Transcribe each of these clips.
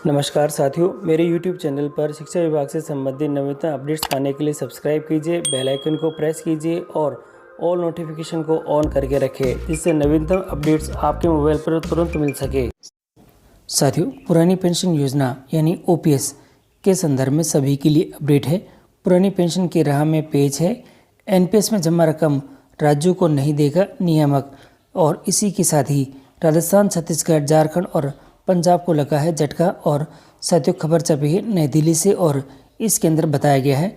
नमस्कार साथियों, मेरे YouTube चैनल पर शिक्षा विभाग से संबंधित नवीनतम अपडेट्स पाने के लिए सब्सक्राइब कीजिए, बेल आइकन को प्रेस कीजिए और ऑल नोटिफिकेशन को ऑन करके रखें, जिससे नवीनतम अपडेट्स आपके मोबाइल पर तुरंत मिल सके। साथियों, पुरानी पेंशन योजना यानी OPS के संदर्भ में सभी के लिए अपडेट है। पुरानी पेंशन की राह में पेज है। NPS में जमा रकम राज्यों को नहीं देगा नियामक, और इसी के साथ ही राजस्थान, छत्तीसगढ़, झारखंड और पंजाब को लगा है झटका। और साथियों, खबर छपी है नई दिल्ली से और इसके अंदर बताया गया है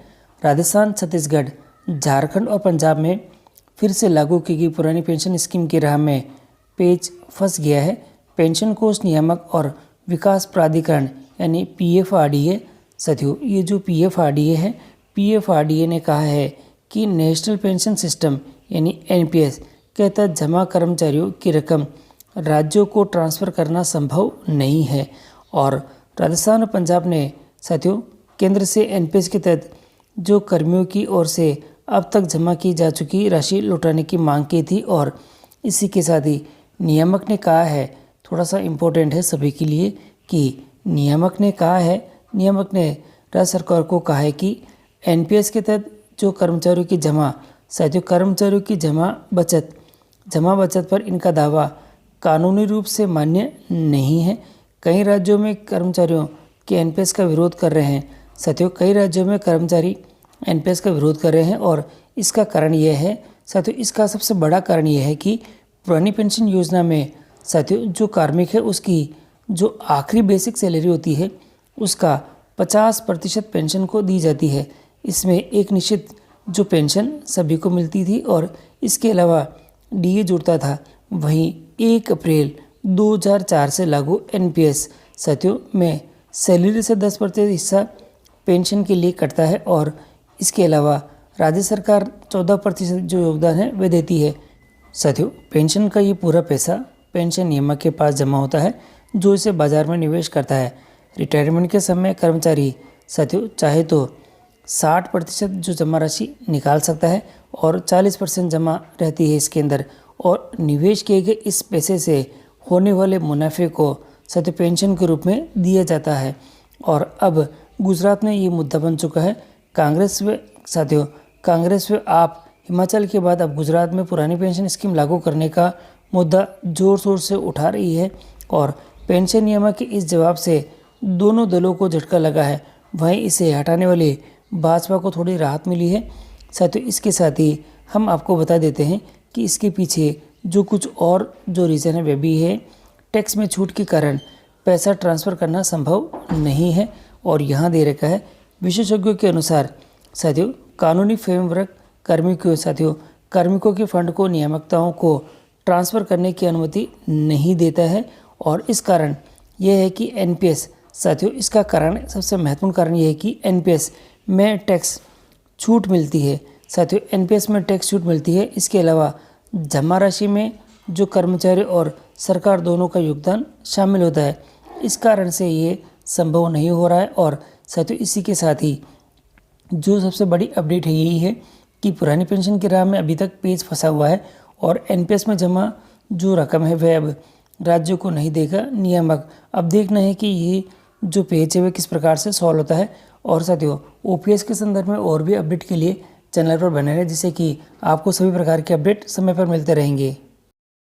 राजस्थान, छत्तीसगढ़, झारखंड और पंजाब में फिर से लागू की गई पुरानी पेंशन स्कीम की राह में पेच फंस गया है। पेंशन कोष नियामक और विकास प्राधिकरण यानी PFRDA, साथियों ये जो PFRDA है, PFRDA ने कहा है कि नेशनल पेंशन सिस्टम यानी NPS के तहत जमा कर्मचारियों की रकम राज्यों को ट्रांसफ़र करना संभव नहीं है। और राजस्थान और पंजाब ने साथियों केंद्र से NPS के तहत जो कर्मियों की ओर से अब तक जमा की जा चुकी राशि लौटाने की मांग की थी। और इसी के साथ ही नियामक ने कहा है, थोड़ा सा इम्पोर्टेंट है सभी के लिए, कि नियामक ने राज्य सरकार को कहा है कि NPS के तहत जो कर्मचारियों की जमा बचत पर इनका दावा कानूनी रूप से मान्य नहीं है। कई राज्यों में कर्मचारियों के NPS का विरोध कर रहे हैं। साथियों, कई राज्यों में कर्मचारी NPS का विरोध कर रहे हैं और इसका कारण यह है, साथियों इसका सबसे बड़ा कारण यह है कि पुरानी पेंशन योजना में साथियों जो कार्मिक है उसकी जो आखिरी बेसिक सैलरी होती है उसका 50% पेंशन को दी जाती है। इसमें एक निश्चित जो पेंशन सभी को मिलती थी और इसके अलावा DA जुड़ता था। वहीं 1 अप्रैल 2004 से लागू NPS साथियों में सैलरी से 10% हिस्सा पेंशन के लिए कटता है और इसके अलावा राज्य सरकार 14% जो योगदान है वह देती है। साथियों, पेंशन का ये पूरा पैसा पेंशन नियामक के पास जमा होता है, जो इसे बाजार में निवेश करता है। रिटायरमेंट के समय कर्मचारी साथियों चाहे तो 60% जो जमा राशि निकाल सकता है और 40% जमा रहती है इसके अंदर, और निवेश किए गए इस पैसे से होने वाले मुनाफे को साथियों पेंशन के रूप में दिया जाता है। और अब गुजरात में ये मुद्दा बन चुका है। कांग्रेस व आप हिमाचल के बाद अब गुजरात में पुरानी पेंशन स्कीम लागू करने का मुद्दा जोर शोर से उठा रही है और पेंशन नियामक के इस जवाब से दोनों दलों को झटका लगा है। वहीं इसे हटाने वाली भाजपा को थोड़ी राहत मिली है। साथियों, इसके साथ ही हम आपको बता देते हैं कि इसके पीछे जो कुछ और जो रीज़न है वह भी है, टैक्स में छूट के कारण पैसा ट्रांसफ़र करना संभव नहीं है। और यहाँ दे रखा है विशेषज्ञों के अनुसार साथियों कानूनी फ्रेमवर्क कार्मिकों के फंड को नियामकताओं को ट्रांसफ़र करने की अनुमति नहीं देता है। और इस कारण यह है कि NPS साथियों इसका कारण सबसे महत्वपूर्ण कारण यह है कि NPS में टैक्स छूट मिलती है। साथियों NPS में टैक्स छूट मिलती है। इसके अलावा जमा राशि में जो कर्मचारी और सरकार दोनों का योगदान शामिल होता है। इस कारण से ये संभव नहीं हो रहा है। और साथियों इसी के साथ ही जो सबसे बड़ी अपडेट है यही है कि पुरानी पेंशन की राह में अभी तक पेच फंसा हुआ है और NPS में जमा जो रकम है वह अब राज्यों को नहीं देगा नियामक। अब देखना है कि ये जो पेच है वह किस प्रकार से सॉल्व होता है। और साथियों OPS के संदर्भ में और भी अपडेट के लिए चैनल पर बने रहें, जिससे कि आपको सभी प्रकार के अपडेट समय पर मिलते रहेंगे।